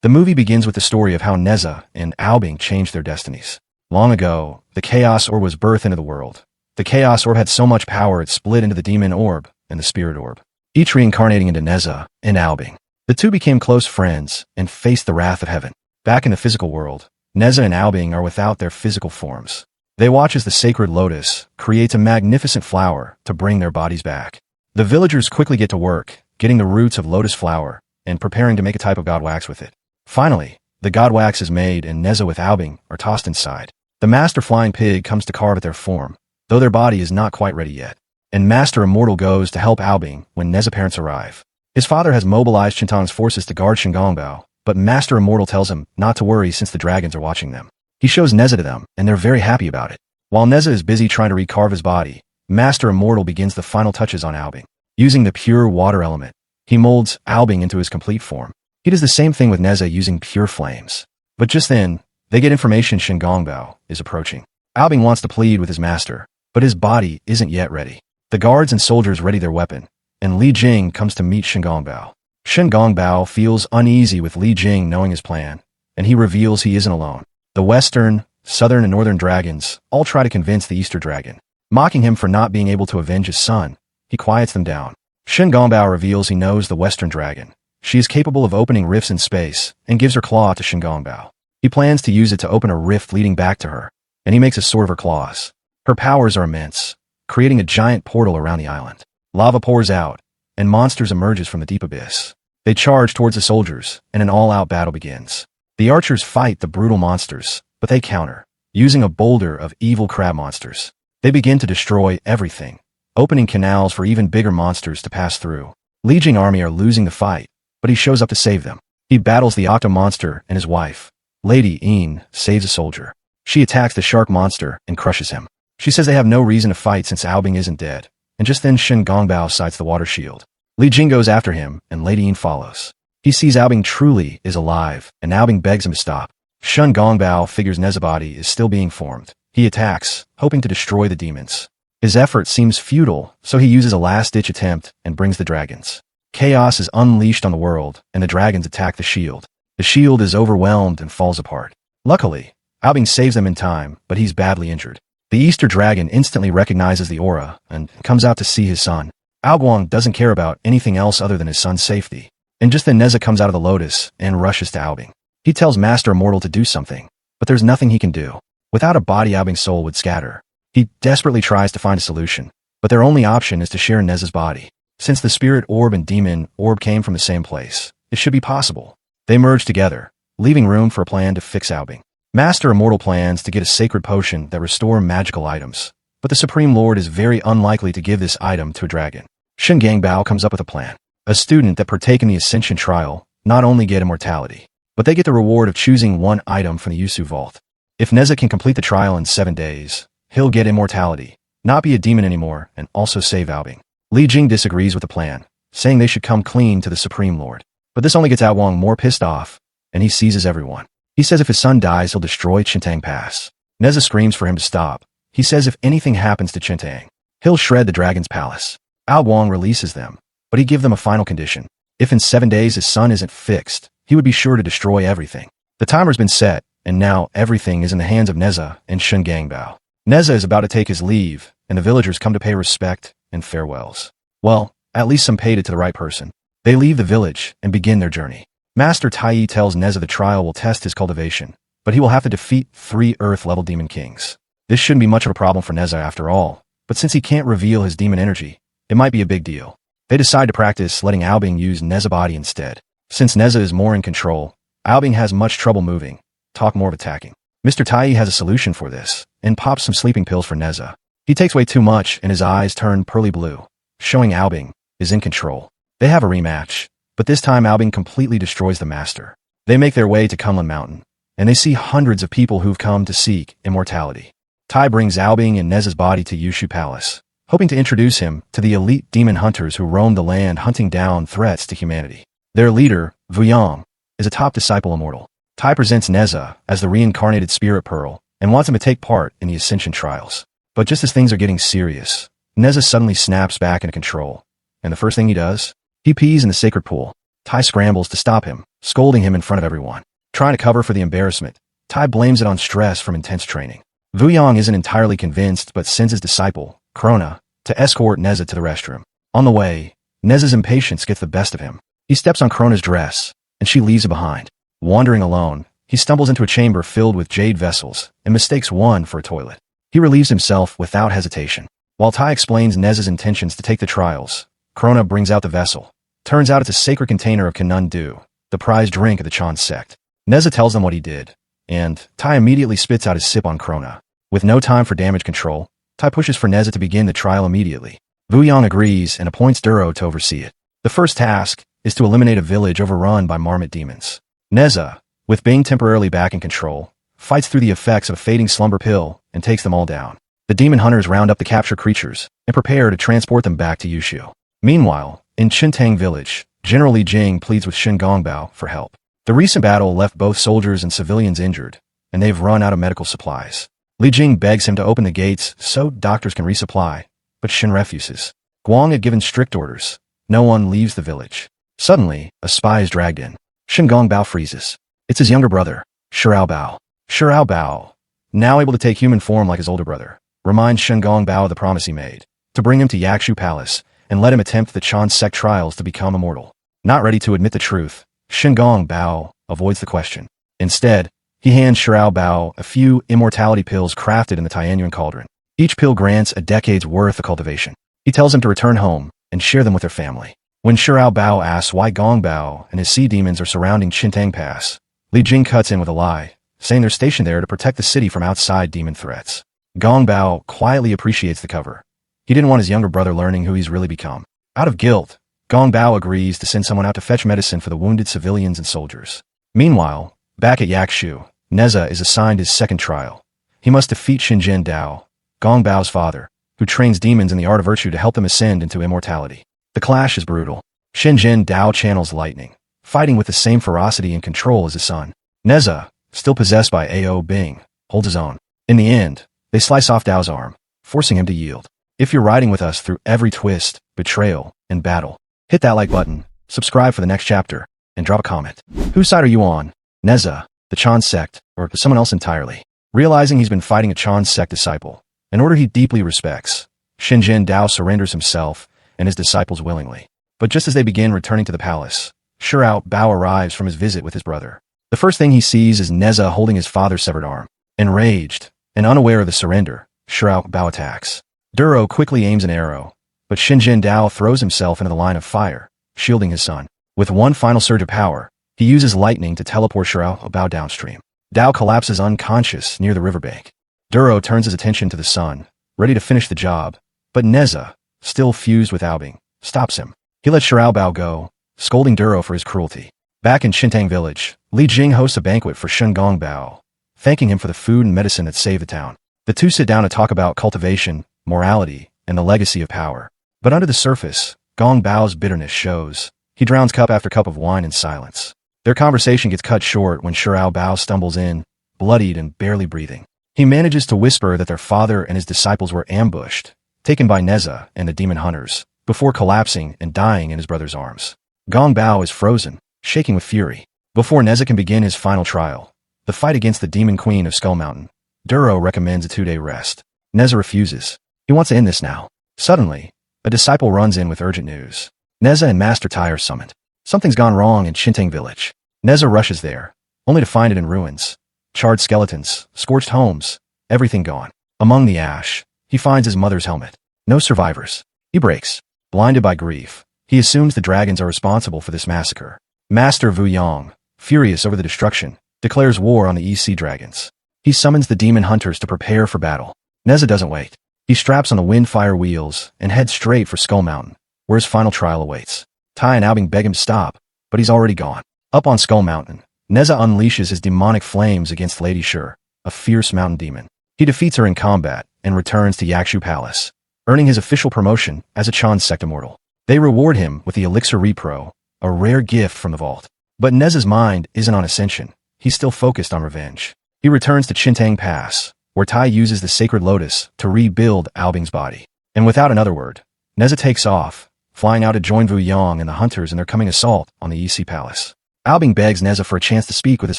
The movie begins with the story of how Neza and Ao-Bing changed their destinies. Long ago, the Chaos Orb was birthed into the world. The Chaos Orb had so much power it split into the Demon Orb and the Spirit Orb, each reincarnating into Neza and Ao-Bing. The two became close friends and faced the wrath of heaven. Back in the physical world, Neza and Ao-Bing are without their physical forms. They watch as the sacred lotus creates a magnificent flower to bring their bodies back. The villagers quickly get to work, getting the roots of lotus flower and preparing to make a type of god wax with it. Finally, the god wax is made and Neza with Ao-Bing are tossed inside. The Master Flying Pig comes to carve at their form, though their body is not quite ready yet. And Master Immortal goes to help Ao-Bing when Neza parents arrive. His father has mobilized Chintang's forces to guard Shen Gongbao, but Master Immortal tells him not to worry since the dragons are watching them. He shows Neza to them, and they're very happy about it. While Neza is busy trying to recarve his body, Master Immortal begins the final touches on Ao-Bing. Using the pure water element, he molds Ao-Bing into his complete form. He does the same thing with Neza using pure flames. But just then, they get information Shen Gongbao is approaching. Ao-Bing wants to plead with his master, but his body isn't yet ready. The guards and soldiers ready their weapon, and Li Jing comes to meet Shen Gongbao. Shen Gongbao feels uneasy with Li Jing knowing his plan, and he reveals he isn't alone. The western, southern, and northern dragons all try to convince the Easter dragon. Mocking him for not being able to avenge his son, he quiets them down. Shen Gongbao reveals he knows the western dragon. She is capable of opening rifts in space and gives her claw to Shen Gongbao. He plans to use it to open a rift leading back to her, and he makes a sword of her claws. Her powers are immense, creating a giant portal around the island. Lava pours out, and monsters emerges from the deep abyss. They charge towards the soldiers, and an all-out battle begins. The archers fight the brutal monsters, but they counter, using a boulder of evil crab monsters. They begin to destroy everything, opening canals for even bigger monsters to pass through. Li Jing army are losing the fight, but he shows up to save them. He battles the octo monster and his wife. Lady Een saves a soldier. She attacks the shark monster and crushes him. She says they have no reason to fight since Ao-Bing isn't dead, and just then Shen Gongbao sights the water shield. Li Jing goes after him, and Lady Een follows. He sees Ao-Bing truly is alive, and Ao-Bing begs him to stop. Shen Gongbao figures Neza's body is still being formed. He attacks, hoping to destroy the demons. His effort seems futile, so he uses a last-ditch attempt and brings the dragons. Chaos is unleashed on the world, and the dragons attack the shield. The shield is overwhelmed and falls apart. Luckily, Ao-Bing saves them in time, but he's badly injured. The Easter dragon instantly recognizes the aura and comes out to see his son. Ao-Guang doesn't care about anything else other than his son's safety. And just then Neza comes out of the lotus and rushes to Ao-Bing. He tells Master Immortal to do something, but there's nothing he can do. Without a body, Ao-Bing's soul would scatter. He desperately tries to find a solution, but their only option is to share Neza's body. Since the Spirit Orb and Demon Orb came from the same place, it should be possible. They merge together, leaving room for a plan to fix Ao-Bing. Master Immortal plans to get a sacred potion that restores magical items, but the Supreme Lord is very unlikely to give this item to a dragon. Shen Gongbao comes up with a plan. A student that partake in the Ascension Trial not only get immortality, but they get the reward of choosing one item from the Yusu Vault. If Neza can complete the trial in 7 days, he'll get immortality, not be a demon anymore, and also save Ao-Bing. Li Jing disagrees with the plan, saying they should come clean to the Supreme Lord. But this only gets Ao-Guang more pissed off, and he seizes everyone. He says if his son dies, he'll destroy Chintang Pass. Neza screams for him to stop. He says if anything happens to Chintang, he'll shred the dragon's palace. Ao-Guang releases them, but he gives them a final condition. If in 7 days his son isn't fixed, he would be sure to destroy everything. The timer's been set, and now everything is in the hands of Neza and Shen Gongbao. Neza is about to take his leave, and the villagers come to pay respect and farewells. Well, at least some paid it to the right person. They leave the village and begin their journey. Master Tai tells Neza the trial will test his cultivation, but he will have to defeat 3 Earth-level demon kings. This shouldn't be much of a problem for Neza after all, but since he can't reveal his demon energy, it might be a big deal. They decide to practice letting Ao-Bing use Neza's body instead. Since Neza is more in control, Ao-Bing has much trouble moving, talk more of attacking. Mr. Tai has a solution for this, and pops some sleeping pills for Neza. He takes way too much and his eyes turn pearly blue, showing Ao-Bing is in control. They have a rematch, but this time Ao-Bing completely destroys the master. They make their way to Kunlun Mountain, and they see hundreds of people who've come to seek immortality. Tai brings Ao-Bing and Neza's body to Yushu Palace, hoping to introduce him to the elite demon hunters who roam the land hunting down threats to humanity. Their leader, Vuyang, is a top disciple immortal. Tai presents Neza as the reincarnated spirit pearl and wants him to take part in the Ascension Trials. But just as things are getting serious, Neza suddenly snaps back into control, and the first thing he does, he pees in the sacred pool. Tai scrambles to stop him, scolding him in front of everyone. Trying to cover for the embarrassment, Tai blames it on stress from intense training. Vuyang isn't entirely convinced but sends his disciple, Krona, to escort Nezha to the restroom. On the way, Nezha's impatience gets the best of him. He steps on Krona's dress, and she leaves him behind. Wandering alone, he stumbles into a chamber filled with jade vessels and mistakes one for a toilet. He relieves himself without hesitation. While Tai explains Nezha's intentions to take the trials, Krona brings out the vessel. Turns out it's a sacred container of Kanun Du, the prized drink of the Chan Sect. Nezha tells them what he did, and Tai immediately spits out his sip on Krona. With no time for damage control, Tai pushes for Nezha to begin the trial immediately. Vuyang agrees and appoints Duro to oversee it. The first task is to eliminate a village overrun by marmot demons. Nezha, with Bing temporarily back in control, fights through the effects of a fading slumber pill and takes them all down. The demon hunters round up the captured creatures and prepare to transport them back to Yushu. Meanwhile, in Chintang village, General Li Jing pleads with Shen Gongbao for help. The recent battle left both soldiers and civilians injured, and they've run out of medical supplies. Li Jing begs him to open the gates so doctors can resupply, but Shen refuses. Guang had given strict orders. No one leaves the village. Suddenly, a spy is dragged in. Shen Gongbao freezes. It's his younger brother, Shirao Bao. Shirao Bao, now able to take human form like his older brother, reminds Shen Gongbao of the promise he made, to bring him to Yakshu Palace and let him attempt the Chan Sect trials to become immortal. Not ready to admit the truth, Shen Gongbao avoids the question. Instead, he hands Shirao Bao a few immortality pills crafted in the Tianyuan cauldron. Each pill grants a decade's worth of cultivation. He tells him to return home and share them with their family. When Shirao Bao asks why Gongbao and his sea demons are surrounding Chintang Pass, Li Jing cuts in with a lie, saying they're stationed there to protect the city from outside demon threats. Gongbao quietly appreciates the cover. He didn't want his younger brother learning who he's really become. Out of guilt, Gongbao agrees to send someone out to fetch medicine for the wounded civilians and soldiers. Meanwhile, back at Yakshu, Nezha is assigned his second trial. He must defeat Shinjin Dao, Gongbao's father, who trains demons in the art of virtue to help them ascend into immortality. The clash is brutal. Shinjin Dao channels lightning, fighting with the same ferocity and control as his son. Neza, still possessed by Ao-Bing, holds his own. In the end, they slice off Dao's arm, forcing him to yield. If you're riding with us through every twist, betrayal, and battle, hit that like button, subscribe for the next chapter, and drop a comment. Whose side are you on? Neza, the Chan Sect, or someone else entirely? Realizing he's been fighting a Chan Sect disciple, an order he deeply respects, Shinjin Dao surrenders himself and his disciples willingly. But just as they begin returning to the palace, Shirao Bao arrives from his visit with his brother. The first thing he sees is Neza holding his father's severed arm. Enraged and unaware of the surrender, Shirao Bao attacks. Duro quickly aims an arrow, but Shinjin Dao throws himself into the line of fire, shielding his son. With one final surge of power, he uses lightning to teleport Shirao Bao downstream. Dao collapses unconscious near the riverbank. Duro turns his attention to the son, ready to finish the job, but Neza, still fused with Ao-Bing, stops him. He lets Shirao Bao go, scolding Duro for his cruelty. Back in Chintang village, Li Jing hosts a banquet for Shen Gongbao, thanking him for the food and medicine that saved the town. The two sit down to talk about cultivation, morality, and the legacy of power. But under the surface, Gongbao's bitterness shows. He drowns cup after cup of wine in silence. Their conversation gets cut short when Shirao Bao stumbles in, bloodied and barely breathing. He manages to whisper that their father and his disciples were ambushed, taken by Neza and the demon hunters, before collapsing and dying in his brother's arms. Gongbao is frozen, shaking with fury. Before Neza can begin his final trial, the fight against the demon queen of Skull Mountain, Duro recommends a 2-day rest. Neza refuses. He wants to end this now. Suddenly, a disciple runs in with urgent news. Neza and Master Tai are summoned. Something's gone wrong in Chintang village. Neza rushes there, only to find it in ruins. Charred skeletons, scorched homes, everything gone. Among the ash, he finds his mother's helmet. No survivors. He breaks. Blinded by grief, he assumes the dragons are responsible for this massacre. Master Vuyang, furious over the destruction, declares war on the EC dragons. He summons the demon hunters to prepare for battle. Neza doesn't wait. He straps on the windfire wheels and heads straight for Skull Mountain, where his final trial awaits. Tai and Ao-Bing beg him to stop, but he's already gone. Up on Skull Mountain, Neza unleashes his demonic flames against Lady Shur, a fierce mountain demon. He defeats her in combat and returns to Yakshu Palace, earning his official promotion as a Chan Sect immortal. They reward him with the Elixir Repro, a rare gift from the vault. But Neza's mind isn't on Ascension. He's still focused on revenge. He returns to Chintang Pass, where Tai uses the sacred lotus to rebuild Ao-Bing's body. And without another word, Neza takes off, flying out to join Vu Yang and the hunters in their coming assault on the EC Palace. Ao-Bing begs Neza for a chance to speak with his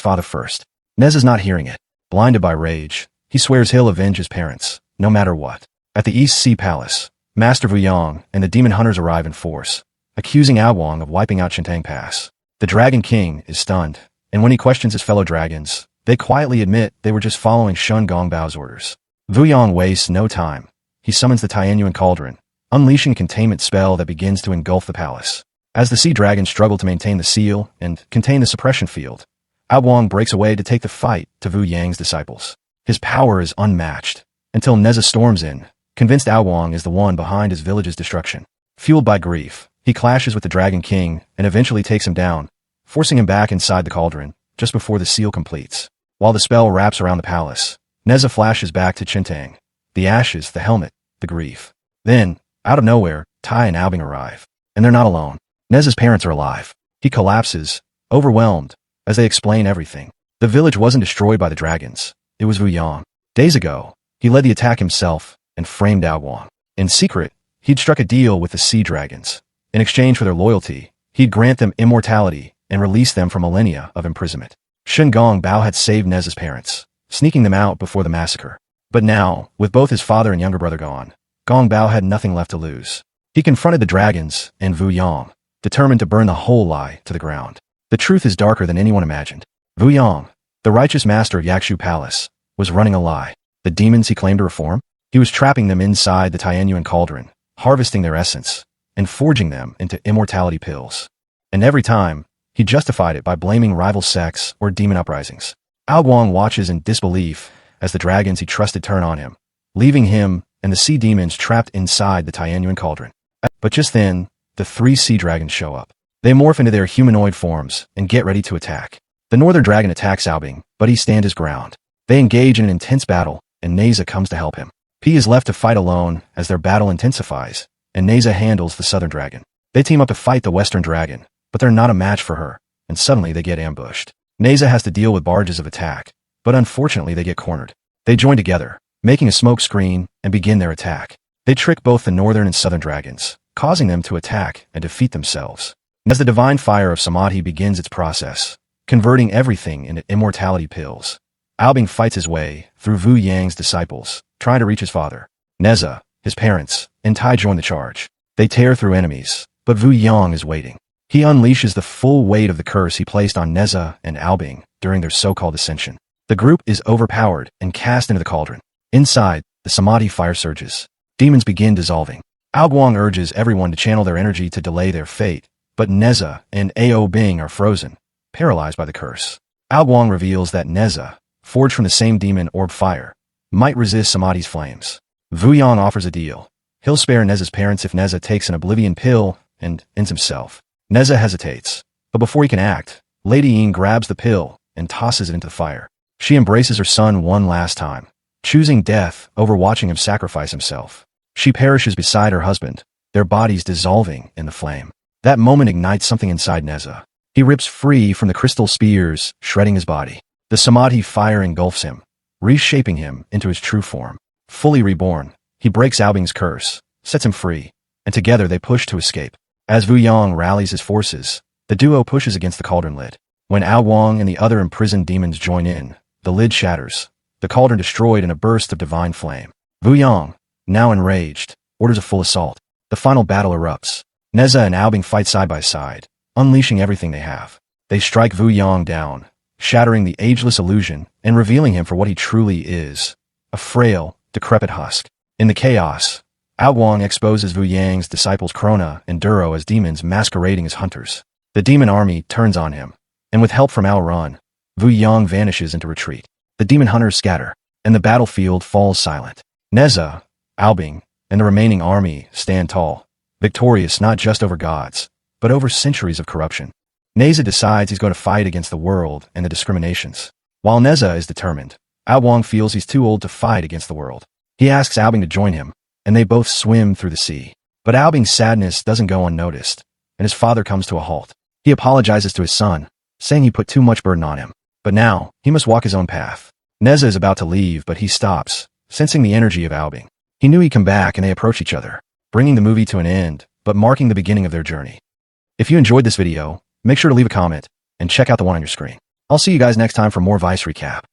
father first. Neza's not hearing it. Blinded by rage, he swears he'll avenge his parents, no matter what. At the East Sea Palace, Master Vu Yang and the demon hunters arrive in force, accusing Ao-Bing of wiping out Chintang Pass. The Dragon King is stunned, and when he questions his fellow dragons, they quietly admit they were just following Shen Gongbao's orders. Vu Yang wastes no time. He summons the Tianyuan cauldron, unleashing a containment spell that begins to engulf the palace. As the sea dragons struggle to maintain the seal and contain the suppression field, Ao-Bing breaks away to take the fight to Vu Yang's disciples. His power is unmatched, until Neza storms in, convinced Ao-Bing is the one behind his village's destruction. Fueled by grief, he clashes with the Dragon King and eventually takes him down, forcing him back inside the cauldron just before the seal completes. While the spell wraps around the palace, Neza flashes back to Chintang. The ashes, the helmet, the grief. Then, out of nowhere, Tai and Ao-Bing arrive. And they're not alone. Neza's parents are alive. He collapses, overwhelmed, as they explain everything. The village wasn't destroyed by the dragons. It was Vu Yang. Days ago, he led the attack himself and framed Ao-Bing. In secret, he'd struck a deal with the sea dragons. In exchange for their loyalty, he'd grant them immortality and release them from millennia of imprisonment. Shen Gongbao had saved Neza's parents, sneaking them out before the massacre. But now, with both his father and younger brother gone, Gongbao had nothing left to lose. He confronted the dragons and Vu Yang, determined to burn the whole lie to the ground. The truth is darker than anyone imagined. Vu Yang, the righteous master of Yakshu Palace, was running a lie. The demons he claimed to reform? He was trapping them inside the Tianyuan cauldron, harvesting their essence, and forging them into immortality pills. And every time, he justified it by blaming rival sects or demon uprisings. Ao-Bing watches in disbelief as the dragons he trusted turn on him, leaving him and the sea demons trapped inside the Tianyuan cauldron. But just then, the 3 sea dragons show up. They morph into their humanoid forms and get ready to attack. The northern dragon attacks Ao-Bing, but he stands his ground. They engage in an intense battle, and Neza comes to help him. He is left to fight alone as their battle intensifies, and Neza handles the southern dragon. They team up to fight the western dragon, but they're not a match for her, and suddenly they get ambushed. Neza has to deal with barges of attack, but unfortunately they get cornered. They join together, making a smoke screen, and begin their attack. They trick both the northern and southern dragons, causing them to attack and defeat themselves. As the divine fire of Samadhi begins its process, converting everything into immortality pills, Ao-Bing fights his way through Vu Yang's disciples, trying to reach his father. Neza, his parents, and Tai join the charge. They tear through enemies, but Vu Yang is waiting. He unleashes the full weight of the curse he placed on Neza and Ao-Bing during their so-called ascension. The group is overpowered and cast into the cauldron. Inside, the Samadhi fire surges. Demons begin dissolving. Ao-Bing urges everyone to channel their energy to delay their fate, but Neza and Ao-Bing are frozen, paralyzed by the curse. Ao-Bing reveals that Neza, forged from the same demon orb fire, might resist Samadhi's flames. Vu Yang offers a deal. He'll spare Neza's parents if Neza takes an oblivion pill and ends himself. Neza hesitates, but before he can act, Lady Ying grabs the pill and tosses it into the fire. She embraces her son one last time, choosing death over watching him sacrifice himself. She perishes beside her husband, their bodies dissolving in the flame. That moment ignites something inside Neza. He rips free from the crystal spears, shredding his body. The Samadhi fire engulfs him, reshaping him into his true form. Fully reborn, he breaks Ao-Bing's curse, sets him free, and together they push to escape. As Vu Yang rallies his forces, the duo pushes against the cauldron lid. When Ao-Bing and the other imprisoned demons join in, the lid shatters, the cauldron destroyed in a burst of divine flame. Vu Yang, now enraged, orders a full assault. The final battle erupts. Neza and Ao-Bing fight side by side, unleashing everything they have. They strike Vu Yang down, shattering the ageless illusion and revealing him for what he truly is, a frail, decrepit husk. In the chaos, Ao-Bing exposes Vu Yang's disciples Krona and Duro as demons masquerading as hunters. The demon army turns on him, and with help from Ao-Run, Vu Yang vanishes into retreat. The demon hunters scatter, and the battlefield falls silent. Neza, Ao-Bing, and the remaining army stand tall, victorious not just over gods, but over centuries of corruption. Neza decides he's going to fight against the world and the discriminations. While Neza is determined, Ao-Bing feels he's too old to fight against the world. He asks Ao-Bing to join him, and they both swim through the sea. But Ao-Bing's sadness doesn't go unnoticed, and his father comes to a halt. He apologizes to his son, saying he put too much burden on him. But now, he must walk his own path. Neza is about to leave, but he stops, sensing the energy of Ao-Bing. He knew he'd come back and they approach each other, bringing the movie to an end, but marking the beginning of their journey. If you enjoyed this video, make sure to leave a comment and check out the one on your screen. I'll see you guys next time for more Vice recap.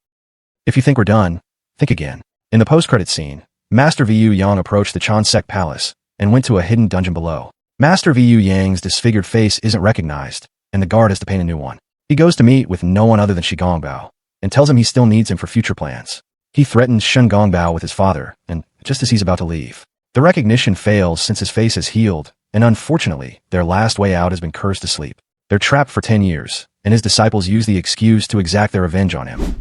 If you think we're done, think again. In the post-credit scene, Master Vu Yang approached the Chan Sect palace and went to a hidden dungeon below. Master Vu Yang's disfigured face isn't recognized, and the guard has to paint a new one. He goes to meet with no one other than Shen Gongbao and tells him he still needs him for future plans. He threatens Shen Gongbao with his father, and just as he's about to leave, the recognition fails since his face has healed, and unfortunately, their last way out has been cursed to sleep. They're trapped for 10 years, and his disciples use the excuse to exact their revenge on him.